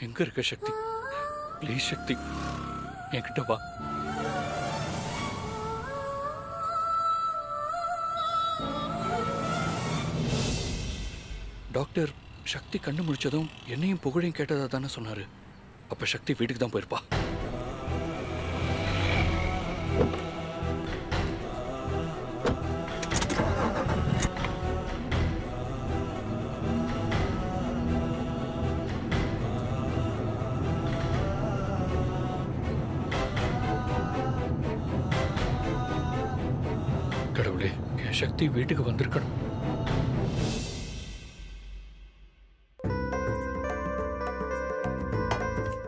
எங்க இருக்க சக்தி? ப்ளீஸ் சக்தி, என்கிட்ட வா. டாக்டர் சக்தி கண்ணு முடிச்சதும் என்னையும் புகழையும் கேட்டதா தானே சொன்னாரு. அப்ப சக்தி வீட்டுக்கு தான் போயிருப்பா. கடவுளே, என் சக்தி வீட்டுக்கு வந்திருக்கணும்.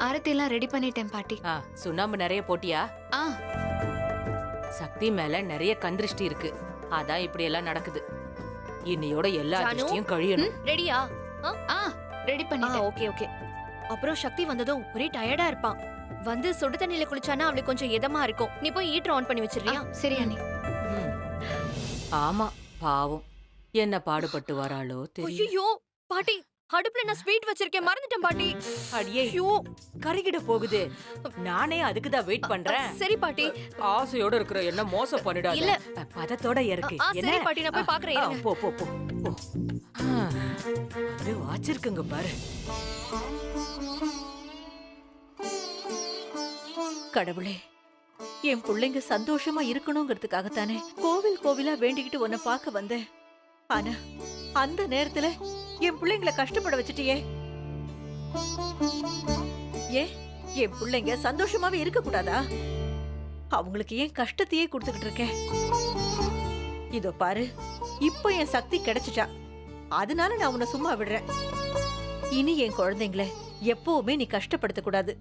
ஆரத்தி எல்லாம் ரெடி பண்ணிட்டேன் பாட்டி. சுண்ணாம்பு நிறைய போட்டியா? சக்தி மேல நிறைய கந்திருஷ்டி இருக்கு, அதான் இப்படி எல்லாம் நடக்குது. இன்னையோட எல்லா திருஷ்டியும் கழியணும். ரெடியா? ரெடி பண்ணிட்டேன். Okay okay. அப்புறம் சக்தி வந்ததும் ஒரே டயர்டா இருப்பான். வந்து சுடு தண்ணியில குளிச்சானா அவளுக்கு கொஞ்சம் இதமா இருக்கும். நீ போய் ஹீட்டர் ஆன் பண்ணி வச்சிருக்கியா? சரி அண்ணி. ஆமா, பாவம் என்ன பாடுபட்டு வராளோ தெரியும். ஐயோ பாட்டி, அடுப்புல நான் ஸ்வீட் வச்சிருக்கேன், மறந்துட்டேன் பாட்டி. அடியே, கருகிட போகுது. நானே அதுக்கு தான் வெயிட் பண்றேன். சரி பாட்டி. ஆசையோட இருக்கிற என்ன மோசம் பண்ணிடாத. இல்ல, பதத்தோட இருக்கு. சரி பாட்டி, நான் போய் பாக்குறேன். போ போ போ. அது வாச்சிருக்குங்க பாரு. கடவுளே, என் பிள்ளைங்க சந்தோஷமா இருக்கணுங்கிறதுக்காகத்தானே கோவில் கோவிலா வேண்டிக்கிட்டு உன்னை பார்க்க வந்தேன். ஆனா அந்த நேரத்துல என் பிள்ளைங்களை கஷ்டப்பட வச்சுட்டியே. ஏன் என் பிள்ளைங்க சந்தோஷமாவே இருக்க கூடாதா? அவங்களுக்கு ஏன் கஷ்டத்தையே கொடுத்துக்கிட்டு இருக்கேன்? இதோ பாரு, இப்ப என் சக்தி கிடைச்சிட்டா, அதனால நான் உன்னை சும்மா விடுறேன். இனி என் குழந்தைங்களை எப்பவுமே நீ கஷ்டப்படுத்த கூடாது.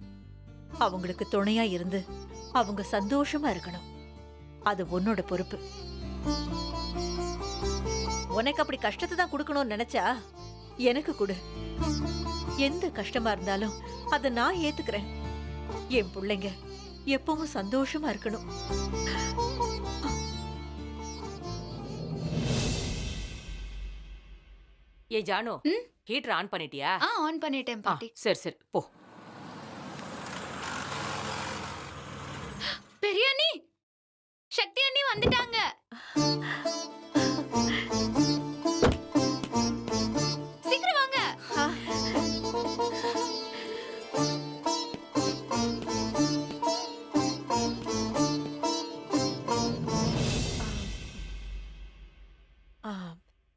அவங்களுக்கு துணையா இருந்து அவங்க சந்தோஷமா இருக்கணும். அது உன்னோட பொறுப்பு. உனக்கு அப்படி கஷ்டத்தை தான் கொடுக்கணும்னு நினைச்சா எனக்கு கொடு. எந்த கஷ்டமா இருந்தாலும் அதை நான் ஏத்துக்கிறேன். என் பிள்ளைங்க எப்பவும் சந்தோஷமா இருக்கணும். ஏ ஜானு, ஹீட்டர் ஆன் பண்ணிட்டியா? ஆன் பண்ணிட்டேன் பாட்டி. சரி சரி போ. பெரிய அண்ணி, சக்தி அண்ணி வந்துட்டாங்க. சீக்கிரம் வாங்க.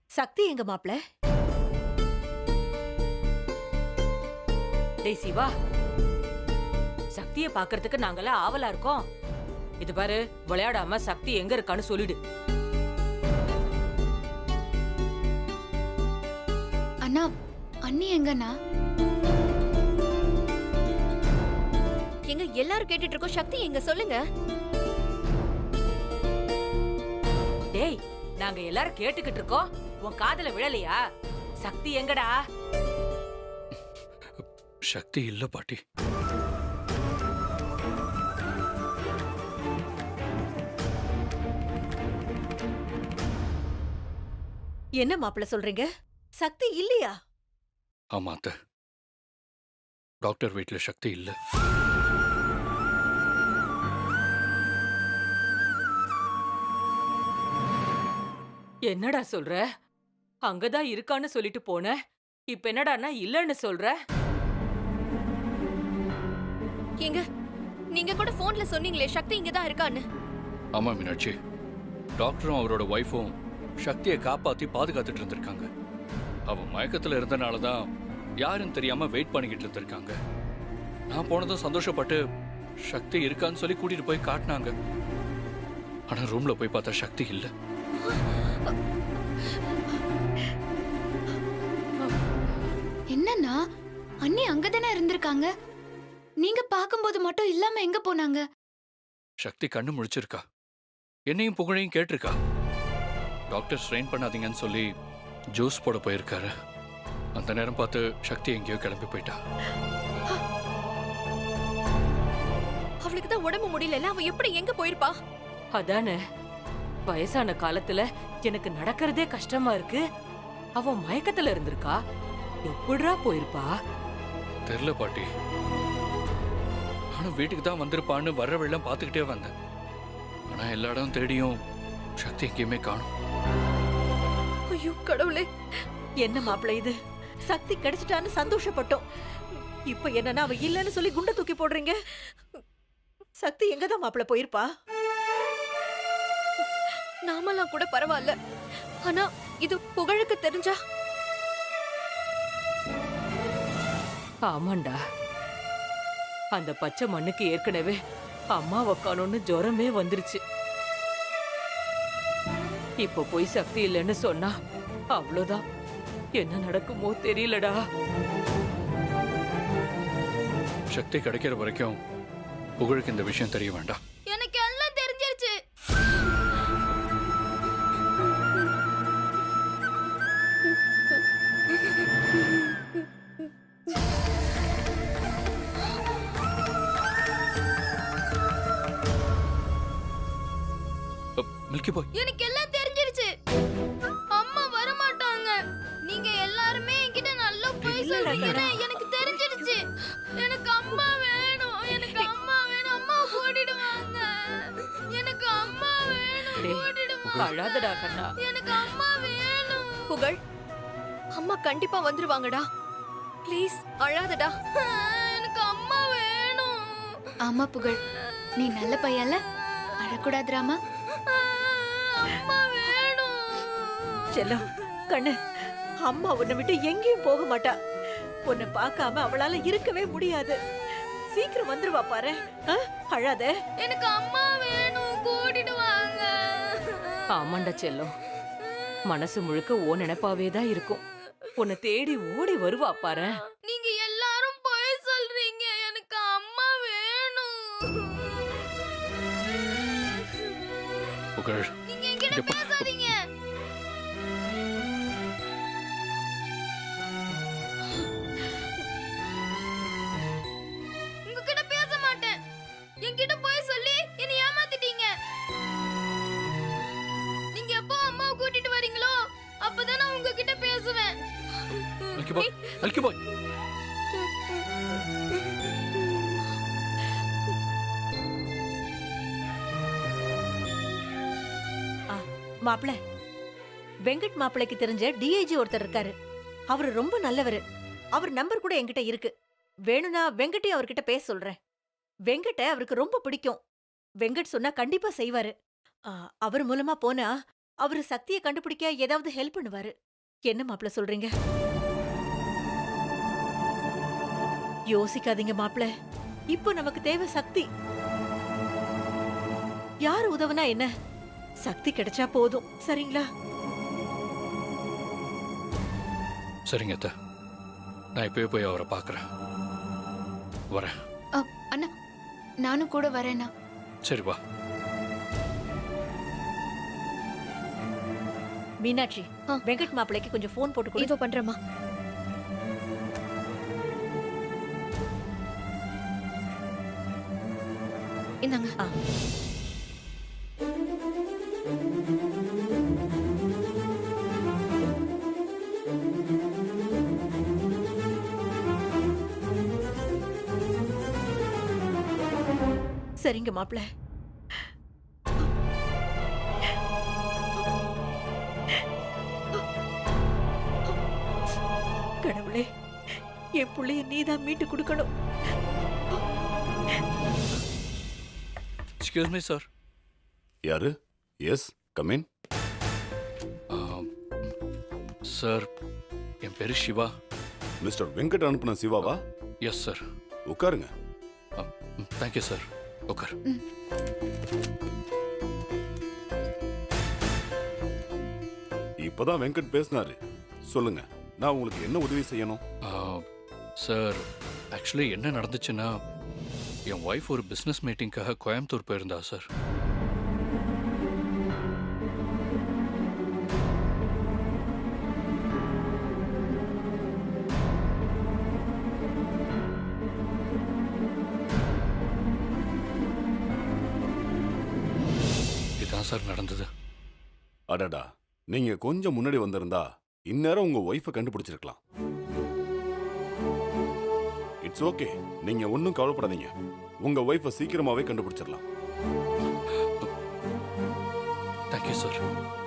சக்தி எங்க மாப்ள? டேய் சிவா, சக்தியை பாக்குறதுக்கு நாங்கெல்லாம் ஆவலா இருக்கோம். இது பாரு, விளையாடாம சக்தி எங்க இருக்கான்னு சொல்லிடு. அண்ணா, அண்ணி எங்கண்ணா? எங்க எல்லாரும் கேட்டுட்டு இருக்கோம், சக்தி எங்க சொல்லுங்க. டேய், நாங்க எல்லாரும் கேட்டுக்கிட்டு இருக்கோம், உன் காதுல விழலையா? சக்தி எங்கடா? சக்தி இல்ல பாட்டி. என்ன மாப்பிள்ள சொல்றீங்க? சக்தி இல்லையா? ஆமா அத்தை, டாக்டர் வீட்டுல சக்தி இல்ல. என்னடா சொல்ற? அங்கதான் இருக்கான்னு சொல்லிட்டு போன, இப்ப என்னடான்னா இல்லன்னு சொல்ற? எங்க நீங்க கூட போன்ல சொன்னீங்களே சக்தி இங்கதான் இருக்கான்னு. ஆமா மீனாட்சி, டாக்டரும் அவரோட ஒய்ஃபும் சக்தியை காப்பாத்தி பாதுகாத்துட்டு இருந்திருக்காங்க. அவன் மயக்கத்துல இருந்தனாலதான் யாருன்னு தெரியாம வெயிட் பண்ணிக்கிட்டு இருந்திருக்காங்க. நான் போனதும் சந்தோஷப்பட்டு சக்தி இருக்கான்னு சொல்லி கூட்டிட்டு போய் காட்டினாங்க. ஆனா ரூம்ல போய் பார்த்தா சக்தி இல்ல. என்னன்னா, அண்ணி அங்கதானே இருந்திருக்காங்க. நீங்க பாக்கும்போது மட்டும் இல்லாம எங்க போனாங்க? சக்தி கண்ணு முழிச்சிருக்கா, என்னையும் புகழையும் கேட்டிருக்கா. டாக்டர் ஸ்ட்ரெயின் பண்ணாதீங்கன்னு சொல்லி ஜூஸ் போட போயிருக்காரு. அந்த நேரம் பார்த்து சக்தி எங்கேயோ கிளம்பி போயிட்டா. அவளுக்கு தான் உடம்பு முடியல, அவ எப்படி எங்க போயிருப்பா? அதானே, வயசான காலத்துல எனக்கு நடக்கிறதே கஷ்டமா இருக்கு. அவ மயக்கத்துல இருந்திருக்கா, எப்படிரா போயிருப்பா? தெரியல பாட்டி. நானும் வீட்டுக்கு தான் வந்திருப்பான்னு வர்ற வெள்ளம் பார்த்துக்கிட்டே வந்தேன். ஆனா எல்லா இடம் தேடியும் சக்தி எங்கேயுமே காணும். ஐயோ கடவுளே, என்ன மாப்பிள்ள இது? சக்தி கிடைச்சிட்டான்னு சந்தோஷப்பட்டோம். இப்ப என்னன்னா அவ இல்லைன்னு சொல்லி குண்டை தூக்கி போடுறீங்க. சக்தி எங்கதான் மாப்பிள்ள போயிருப்பா? நாமெல்லாம் கூட பரவாயில்ல, ஆனா இது புகழுக்கு தெரிஞ்சா? ஆமாண்டா, அந்த பச்சை மண்ணுக்கு ஏற்கனவே அம்மாவை காணோன்னு ஜுரமே வந்துருச்சு. இப்ப போய் சக்தி இல்லைன்னு சொன்னா அவ்வளவுதான். என்ன நடக்குமோ தெரியலடா. சக்தி கிடைக்கிற வரைக்கும் புகழுக்கு இந்த விஷயம் தெரிய வேண்டாம். எனக்கு எல்லாம் தெரிஞ்சிருச்சு. மில்கி பாய், எனக்கு எல்லாம் தெரிஞ்சிருச்சு. அம்மா வர மாட்டாங்க. நீங்க எல்லாருமே என்கிட்ட நல்லா போய் சொல்றீங்கன்னு எனக்கு தெரிஞ்சிருச்சு. எனக்கு அம்மா வேணும். எனக்கு அம்மா வேணும். அம்மா ஓடிடுவாங்க. எனக்கு அம்மா வேணும். டேய், ஓடிடுவாங்க. அழாதடா கண்ணா. எனக்கு அம்மா வேணும். புகழ், அம்மா கண்டிப்பா வந்துருவாங்கடா. ப்ளீஸ் அழாதடா. எனக்கு அம்மா வேணும். ஆமா புகழ், நீ நல்ல பையன்ல, அழக்கூடாது ராமா. அம்மா வேணும். செல்லம் கண்ணு, அம்மா உன்னை விட்டு எங்கேயும் போக மாட்டா. உன்னை பார்க்காம அவளால இருக்கவே முடியாது. சீக்கிரம் வந்துருவா பாரு. அழாத. எனக்கு அம்மா வேணும். கூட்டிடுவாங்க. ஆமாண்டா செல்லம், மனசு முழுக்க ஓ நினைப்பாவே தான் இருக்கும். உன்னை தேடி ஓடி வருவா பாரு. நீங்க எல்லாரும் போய் சொல்றீங்க. எனக்கு அம்மா வேணும். புகழ், நீங்க என்கிட்ட இங்க பா. பேசாதீங்க. உங்ககிட்ட பேச மாட்டேன். என்கிட்ட போய் சொல்லி என்னை ஏமாத்திட்டீங்க. நீங்க எப்போ அம்மாவை கூட்டிட்டு வரீங்களோ அப்பதான் நான் உங்ககிட்ட பேசுவேன். மில்கி பாய், மில்கி பாய். மாப்பிள்ள, வெங்கட் மாப்பிள்ளைக்கு தெரிஞ்ச டிஐஜி ஒருத்தர் இருக்காரு. அவரு ரொம்ப நல்லவரு. அவர் நம்பர் கூட என்கிட்ட இருக்கு. வேணும்னா வெங்கட்டையும் அவர்கிட்ட பேச சொல்றேன். வெங்கட்ட அவருக்கு ரொம்ப பிடிக்கும். வெங்கட் சொன்னா கண்டிப்பா செய்வாரு. அவர் மூலமா போனா அவரு சக்தியை கண்டுபிடிக்க ஏதாவது ஹெல்ப் பண்ணுவாரு. என்ன மாப்பிள்ள சொல்றீங்க? யோசிக்காதீங்க மாப்பிள்ள. இப்போ நமக்கு தேவை சக்தி. யார் உதவுனா என்ன? சக்தி கிடைச்சா போதும். சரிங்களா? சரிங்க அத்தை, நான் இப்பவே போய் அவரை பார்க்கறேன். வரேன். அண்ணா, நானும் கூட வரேனா? சரி வா. மீனாட்சி, வெங்கட் மாப்பிள்ளைக்கு கொஞ்சம் போன் போட்டு கொடு. இதோ பண்றேம்மா. இந்தாங்க. சரிங்க மாப்பிள்ள. கடவுளே, என் புள்ளைய நீதான் மீட்டு கொடுக்கணும். Excuse me sir. யாரு? Yes, come in. சார், என் பேரு சிவா. மிஸ்டர் வெங்கட் அனுப்புன சிவாவா? Yes sir. உட்காருங்க. Thank you sir. உட்கார். இப்பதான் வெங்கட் பேசினாரு. சொல்லுங்க, நான் உங்களுக்கு என்ன உதவி செய்யணும்? சார், ஆக்சுவலி என்ன நடந்துச்சுன்னா, என் ஒய்ஃப் ஒரு பிஸ்னஸ் மீட்டிங்காக கோயம்புத்தூர் போயிருந்தா சார். இதான் சார் நடந்தது. அடடா, நீங்க கொஞ்சம் முன்னாடி வந்திருந்தா இந்நேரம் உங்க ஒய்ஃபை கண்டுபிடிச்சிருக்கலாம். இட்ஸ் ஓகே, நீங்க ஒன்றும் கவலைப்படாதீங்க. உங்க ஒய்ஃபை சீக்கிரமாவே கண்டுபிடிச்சிடலாம். Thank you sir.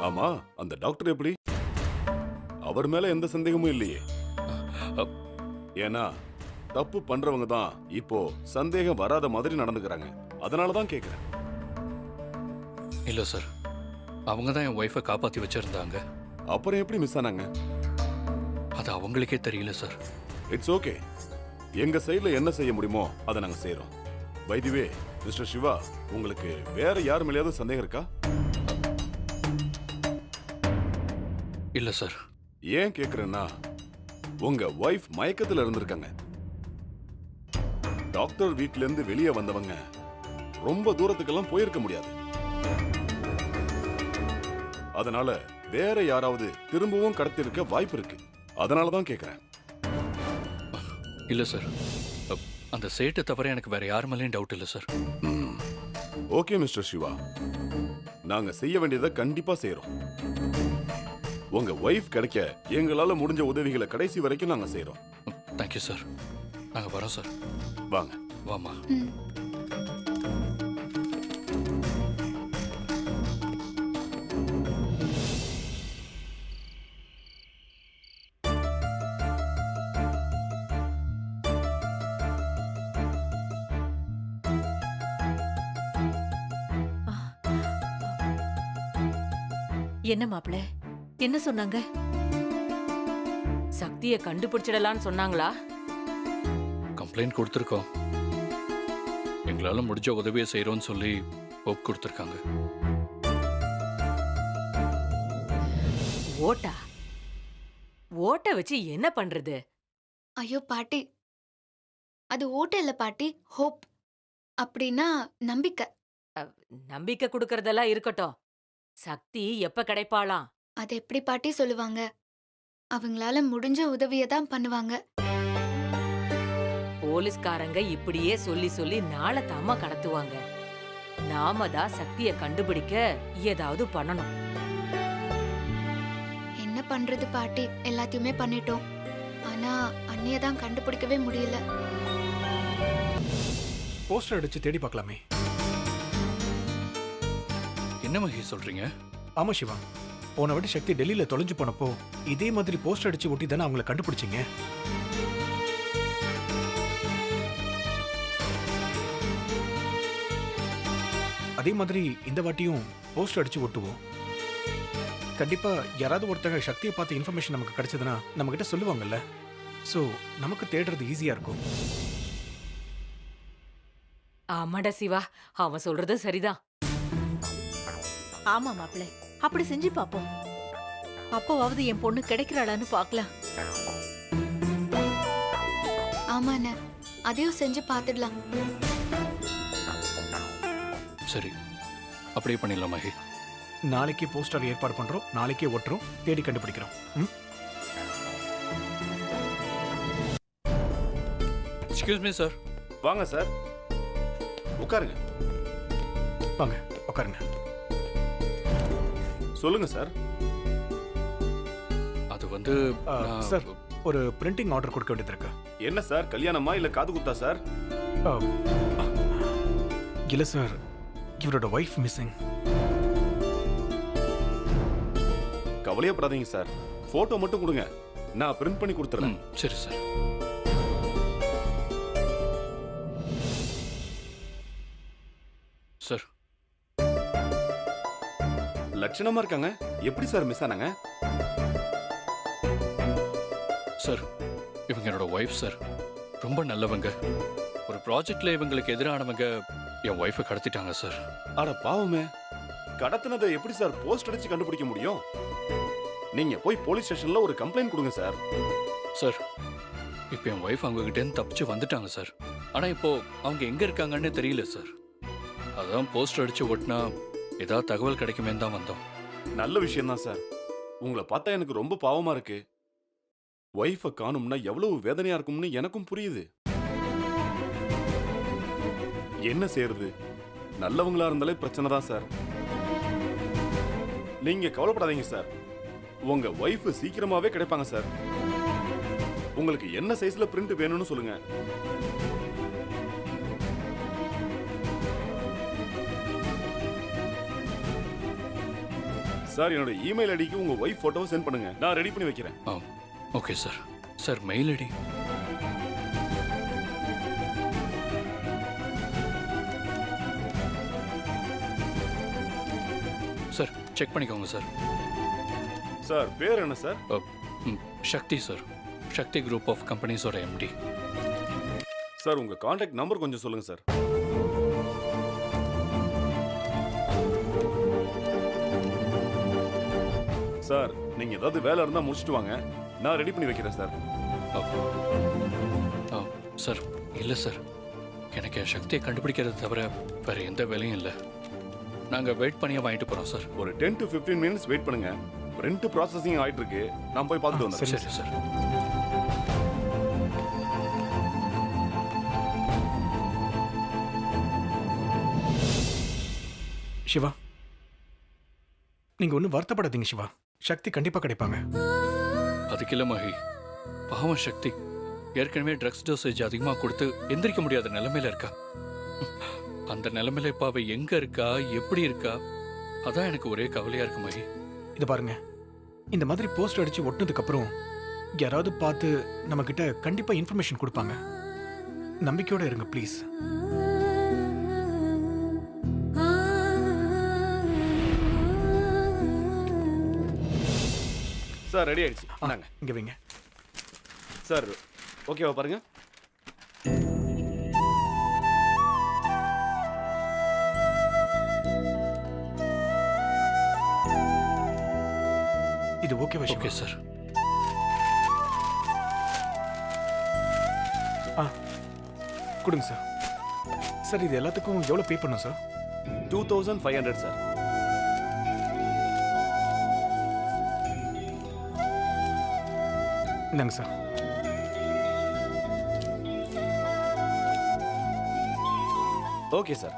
ஆமா, அந்த டாக்டர் எப்படி? அவர் மேல எந்த சந்தேகமும் இல்லையே. ஏன்னா தப்பு பண்றவங்க தான் இப்போ சந்தேகம் வராத மாதிரி நடந்துக்கிறாங்க. அதனால தான் கேக்குறேன். இல்ல சார், அவங்க தான் என் ஒய்ஃபை காப்பாத்தி வச்சிருந்தாங்க. அப்புறம் எப்படி மிஸ் ஆனாங்க? அது அவங்களுக்கே தெரியல சார். இட்ஸ் ஓகே, எங்க சைடுல என்ன செய்ய முடியுமோ அதை நாங்க செய்றோம். By the way mister Siva, உங்களுக்கு வேற யார் மேலேயாவது சந்தேகம் இருக்கா? இல்ல சார். ஏன் கேக்குறேன்னா, உங்க ஒய்ஃப் மயக்கத்துல இருந்திருக்காங்க. டாக்டர் வீட்ல இருந்து வெளியே வந்தவங்க ரொம்ப தூரத்துக்கெல்லாம் போயிருக்க முடியாது. அதனால வேற யாராவது திரும்பவும் கடத்திருக்க வாய்ப்பு இருக்கு. அதனால தான் கேக்குறேன். இல்ல சார், அந்த சேட்டை தவிர எனக்கு வேற யார் மேலேயும் டவுட் இல்ல சார். ஓகே மிஸ்டர் சிவா, நாங்க செய்ய வேண்டியதை கண்டிப்பா செய்றோம். உங்க ஒய்ஃப் கிடைக்க எங்களால முடிஞ்ச உதவிகளை கடைசி வரைக்கும் நாங்க செய்றோம். Thank you sir. நாங்க வரோம் சார். வாங்க. வாமா. என்ன மாப்பிள, என்ன சொன்னாங்க? சக்திய கண்டுபிடிச்சிடலான்னு சொன்னாங்களா? கம்ப்ளைண்ட் கொடுத்துருக்கோம். எங்களால முடிஞ்ச உதவியை செய்யறோம்னு சொல்லி ஹோப் கொடுத்துருக்காங்க. ஓட்டா? ஓட்ட வச்சு என்ன பண்றது? ஐயோ பாட்டி, அது ஓட்ட இல்ல பாட்டி, ஹோப். அப்படின்னா நம்பிக்கை. நம்பிக்கை கொடுக்கறதெல்லாம் இருக்கட்டும். சக்தி எப்ப கிடைப்பாளாம்? அது எப்படி பாட்டி சொல்லுவாங்க? அவங்களால முடிஞ்ச உதவியை தான் பண்ணுவாங்க. போலீஸ்காரங்க இப்படியே சொல்லி சொல்லி நாளை தாமா கடத்துவாங்க. நாம தான் சக்திய கண்டுபிடிக்க ஏதாவது பண்ணணும். என்ன பண்றது பாட்டி? எல்லாத்தையுமே பண்ணிட்டோம். ஆனா அண்ணிய தான் கண்டுபிடிக்கவே முடியல. போஸ்டர் அடிச்சு தேடி பார்க்கலாமே. என்ன மகி சொல்றீங்க? ஆமா சிவா, போன வாட்டி சக்தி டெல்லியில தொலைஞ்சு போனப்போ இதே மாதிரி போஸ்டர் அடிச்சு ஒட்டி தானே அவங்கள கண்டுபிடிச்சிங்க. அதே மாதிரி இந்த வாட்டியும் போஸ்டர் அடிச்சு ஒட்டுவோம். கண்டிப்பா யாராவது ஒருத்தங்க சக்தியை பார்த்த இன்ஃபர்மேஷன் நமக்கு கிடைச்சதுன்னா நம்ம கிட்ட சொல்லுவாங்கல்ல. சோ நமக்கு தேடுறது ஈஸியா இருக்கும். ஆமாடா சிவா, அவன் சொல்றது சரிதான். ஆமா மாப்பிள, அப்படி செஞ்சு பாப்போம். அப்போவாவது என் பொண்ணு கிடைக்கிறாளான்னு பார்க்கலாம். ஆமாண்ண, அதையும் செஞ்சு பார்த்துடலாம். சரி, அப்படியே பண்ணிடலாம் மகி. நாளைக்கே போஸ்டர் ஏற்பாடு பண்றோம், நாளைக்கே ஒட்டுறோம், தேடி கண்டுபிடிக்கிறோம். Excuse me sir. வாங்க சார், உட்காருங்க. வாங்க உட்காருங்க. சொல்லுங்க சார். அது வந்து சார், ஒரு பிரிண்டிங் ஆர்டர் கொடுக்க வேண்டியது இருக்கு. என்ன சார், கல்யாணமா இல்ல காது குத்தா சார்? இல்ல சார், இவரோட ஒய்ஃப் மிஸ்ஸிங். கவலையப்படாதீங்க சார், போட்டோ மட்டும் கொடுங்க, நான் பிரிண்ட் பண்ணி கொடுத்துறேன். சரி சார். சார், லட்சணமா இருக்காங்க, எப்படி சார் மிஸ் ஆனாங்க? சார், இவங்க என்னோட ஒய்ஃப் சார். ரொம்ப நல்லவங்க. ஒரு ப்ராஜெக்ட்ல இவங்களுக்கு எதிரானவங்க என் ஒய்ஃபை கடத்திட்டாங்க சார். அட பாவமே, கடத்தினதை எப்படி சார் போஸ்ட் அடிச்சு கண்டுபிடிக்க முடியும்? நீங்க போய் போலீஸ் ஸ்டேஷன்ல ஒரு கம்ப்ளைண்ட் கொடுங்க சார். சார், இப்போ என் ஒய்ஃப் அவங்க கிட்ட இருந்து தப்பிச்சு வந்துட்டாங்க சார். ஆனா இப்போ அவங்க எங்க இருக்காங்கன்னு தெரியல சார். அதான் போஸ்டர் அடிச்சு ஒட்டினா ஏதாவது தகவல் கிடைக்குமேன்னு தான் வந்தோம். நல்ல விஷயம் தான் சார். உங்களை பார்த்தா எனக்கு ரொம்ப பாவமா இருக்கு. ஒய்ஃபை காணும்னா எவ்வளவு வேதனையா இருக்கும்னு எனக்கும் புரியுது. என்ன செய்யறது, நல்லவங்களா இருந்தாலே பிரச்சனை தான் சார். நீங்க கவலைப்படாதீங்க சார், உங்க ஒய்ஃப் சீக்கிரமாவே கிடைப்பாங்க சார். உங்களுக்கு என்ன சைஸ்ல பிரிண்ட் வேணும்னு சொல்லுங்க. சார், என்னோட இமெயில் ஐடிக்கு உங்க ஒய்ஃப் போட்டோவை சென்ட் பண்ணுங்க. நான் ரெடி பண்ணி வைக்கிறேன். Okay sir. Sir mail ID. Sir check பண்ணிக்கோங்க சார். சார், பேர் என்ன sir? Sakthi sir. Sakthi group of கம்பெனிஸோட எம்டி. சார், உங்க கான்டாக்ட் நம்பர் கொஞ்சம் சொல்லுங்க சார். சார், நீங்க ஏதாவது வேலை இருந்தா முடிச்சிட்டு வாங்க. நான் ரெடி பண்ணி வைக்கிறேன் சார். சார் இல்லை சார், எனக்கு என் சக்தியை கண்டுபிடிக்கிறது தவிர வேற எந்த வேலையும் இல்லை. நாங்கள் வெயிட் பண்ணியே வாங்கிட்டு போகிறோம் சார். ஒரு 10 to 15 மினிட்ஸ் வெயிட் பண்ணுங்க. ரெண்ட் ப்ராசஸிங் ஆயிட்டு இருக்கு. நான் போய் பார்த்துட்டு வந்தேன். சரி சார். சிவா, நீங்க ஒன்றும் வருத்தப்படாதீங்க சிவா. சக்தி கண்டிப்பா கிடைப்பாங்க. அதுக்கு இல்லை மகி, பாவம் சக்தி ஏற்கனவே ட்ரக்ஸ் டோசேஜ் அதிகமாக கொடுத்து எந்திரிக்க முடியாத நிலைமையில இருக்கா. அந்த நிலைமையில இப்ப அவ எங்க இருக்கா, எப்படி இருக்கா, அதான் எனக்கு ஒரே கவலையா இருக்கு மகி. இது பாருங்க, இந்த மாதிரி போஸ்டர் அடிச்சு ஒட்டினதுக்கு அப்புறம் யாராவது பார்த்து நம்ம கிட்ட கண்டிப்பா இன்ஃபர்மேஷன் கொடுப்பாங்க. நம்பிக்கையோட இருங்க ப்ளீஸ். சார், ரெடி ஆயிடுச்சு. நாங்க இங்க வைங்க சார். ஓகேவா பாருங்க. இது ஓகேவா சிவா? Okay sir. கொடுங்க சார். சார், இது எல்லாத்துக்கும் எவ்வளவு பே பண்ணும் சார்? 2500 சார். இந்தாங்க சார். Okay sir.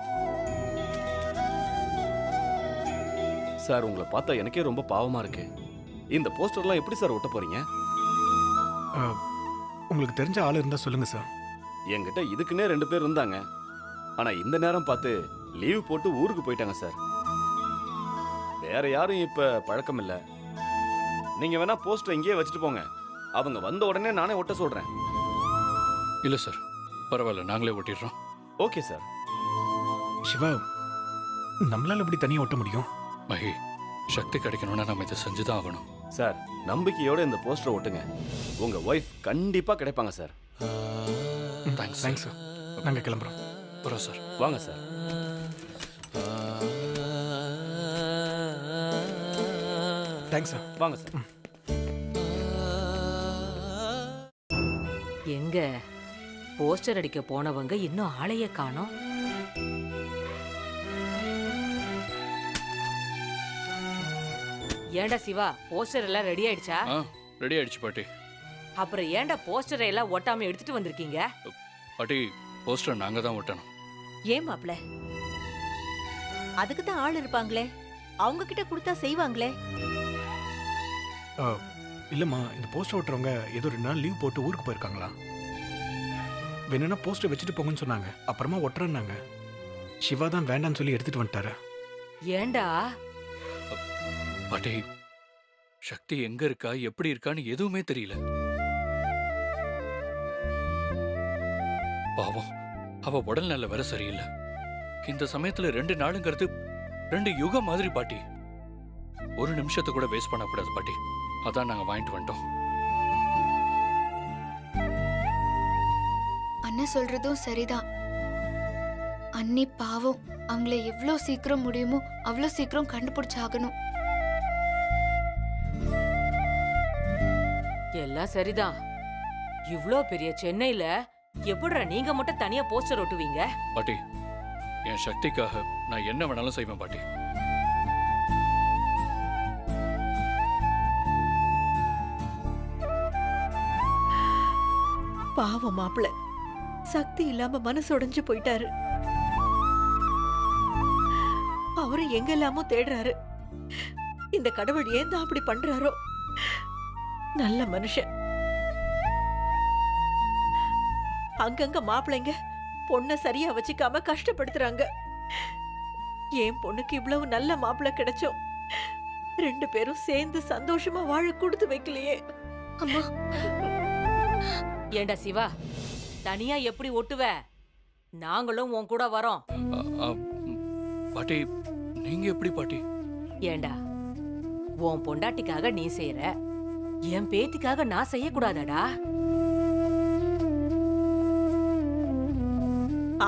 சார், உங்களை பார்த்தா எனக்கே ரொம்ப பாவமா இருக்கு. இந்த போஸ்டர்லாம் எப்படி சார் ஒட்ட போறீங்க? உங்களுக்கு தெரிஞ்ச ஆள் இருந்தா சொல்லுங்க சார். என்கிட்ட இதுக்குன்னே 2 பேர் இருந்தாங்க. ஆனா இந்த நேரம் பார்த்து லீவ் போட்டு ஊருக்கு போயிட்டாங்க சார். வேற யாரும் இப்ப பழக்கம் இல்ல. நீங்க வேணா போஸ்டர் இங்கேயே வச்சுட்டு போங்க. அவங்க வந்த உடனே நானே ஒட்ட சொல்றேன். இல்லை சார், பரவாயில்ல, நாங்களே ஓட்டிடுறோம். Okay sir. சிவா, நம்மளால எப்படி தனியா ஒட்ட முடியும்? மகி, சக்தி கிடைக்கணும்னா நம்ம இதை செஞ்சுதான் ஆகணும். சார், நம்பிக்கையோட இந்த போஸ்டர் ஒட்டுங்க. உங்க ஒய்ஃப் கண்டிப்பா கிடைப்பாங்க சார். Thanks thanks sir. நாங்க கிளம்புறோம். போகிறோம் சார். வாங்க சார். Thanks sir. வாங்க சார். எங்க போஸ்டர் அடிக்க போனவங்க இன்னும் ஆளைய காணோம். ஏண்டா சிவா, போஸ்டர் எல்லாம் ரெடி ஆயிடுச்சா? ரெடி ஆயிடுச்சு பாட்டி. அப்புறம் ஏண்டா போஸ்டரை எல்லாம் ஒட்டாம எடுத்துட்டு வந்திருக்கீங்க? பாட்டி, போஸ்டர் நாங்க தான் ஒட்டணும். ஏன் மாப்ள? அதுக்கு தான் ஆள் இருப்பாங்களே, அவங்க கிட்ட கொடுத்தா செய்வாங்களே. இல்லம்மா, இந்த போஸ்டர் ஓட்டுறவங்க ஏதோ 2 நாள் லீவ் போட்டு ஊருக்கு போயிருக்காங்களா? வேணும்னா போஸ்டர் வச்சுட்டு போங்கன்னு சொன்னாங்க. அப்புறமா ஒட்டுறேன்னாங்க. சிவா தான் வேண்டான்னு சொல்லி எடுத்துட்டு வந்துட்டாரு. ஏண்டா? பாட்டி, சக்தி எங்க இருக்கா, எப்படி இருக்கான்னு எதுவுமே தெரியல. பாவம், அவ உடல்நல வேற சரியில்லை. இந்த சமயத்துல 2 நாளுங்கிறது 2 யுகம் மாதிரி பாட்டி. ஒரு நிமிஷத்தை கூட வேஸ்ட் பண்ணக்கூடாது பாட்டி. அதான் நாங்க வாங்கிட்டு வந்துட்டோம். அண்ணன் சொல்றதும் சரிதான். அண்ணி பாவம், அவங்கள எவ்வளோ சீக்கிரம் முடியுமோ அவ்வளோ சீக்கிரம் கண்டுபிடிச்சாகணும். எல்லாம் சரிதான். இவ்ளோ பெரிய சென்னையில எப்படிடா நீங்க மட்டும் தனியா போஸ்டர் ஒட்டுவீங்க? பாட்டி, என் சக்திக்காக நான் என்ன வேணாலும் செய்வேன் பாட்டி. பாவம் மாப்பிள, சக்தி இல்லாம மனசு உடைஞ்சு போயிட்டாரு. அவரு எங்கெல்லாமோ தேடுறாரு. இந்த கடவுள் ஏன் தான் அப்படி பண்றாரோ? நல்ல மனுஷன். அங்கங்க மாப்பிள்ளைங்க பொண்ணை சரியா வச்சுக்காம கஷ்டப்படுத்துறாங்க. என் பொண்ணுக்கு இவ்வளவு நல்ல மாப்பிள்ளை கிடைச்சோம், 2 பேரும் சேர்ந்து சந்தோஷமா வாழ கொடுத்து வைக்கலையே. அம்மா ஏண்டா சிவா, தனியா எப்படி ஒட்டுவ? நாங்களும் உன் கூட வரோம். பாட்டி நீங்க எப்படி பாட்டி? ஏண்டா, உன் பொண்டாட்டிக்காக நீ செய்யற, என் பேத்திக்காக நான் செய்யக்கூடாதடா?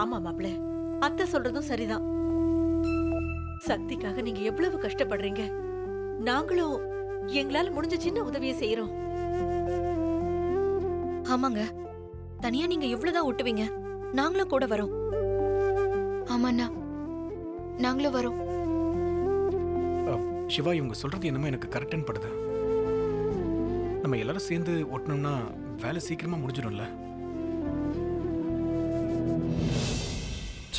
ஆமா மாப்பிள்ள, அத்தை சொல்றதும் சரிதான். சக்திக்காக நீங்க எவ்வளவு கஷ்டப்படுறீங்க, நாங்களும் எங்களால முடிஞ்ச சின்ன உதவியை செய்யறோம். ஆமாங்க, தனியா நீங்க எவ்வளவுதான் ஒட்டுவீங்க? நாங்களும் கூட வரோம். ஆமாண்ணா, நாங்களும் வரோம். சிவா, இவங்க சொல்றது என்னமோ எனக்கு கரெக்டான படுது. நம்ம எல்லாரும் சேர்ந்து ஒட்டணும்னா வேலை சீக்கிரமா முடிஞ்சிடும்ல.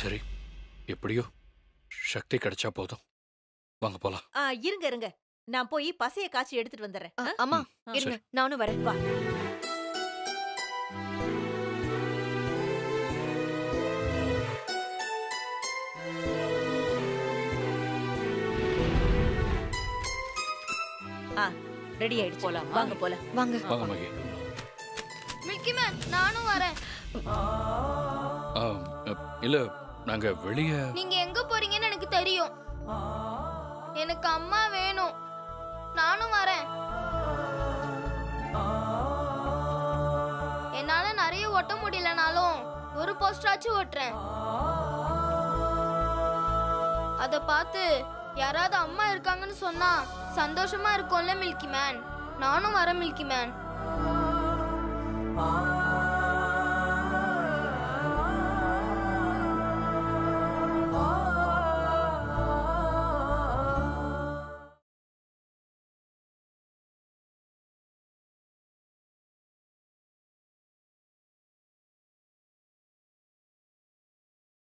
சரி, எப்படியோ சக்தி கிடைச்சா போதும். வாங்க போலாம். இருங்க இருங்க, நான் போய் பசைய காய்ச்சி எடுத்துட்டு வந்துடுறேன். அம்மா இருங்க, நானும் வரேன். வா. ரெடி ஆயிடுச்சு, போலாமா? வாங்க போலாம். வாங்க. வாங்க மகி. மில்கி மேன், நானும் வரேன். இல்ல, நாங்க வெளியே. நீங்க எங்க போறீங்கன்னு எனக்கு தெரியும். எனக்கு அம்மா வேணும். நானும் வரேன். என்னால நிறைய ஒட்ட முடியலனாலும் ஒரு போஸ்டராச்சும் ஒட்டுறேன். அத பார்த்து யாராவது அம்மா இருக்காங்கன்னு சொன்னா சந்தோஷமா இருக்கும்ல மில்கி மேன். நானும் வரேன் மில்கி மேன்.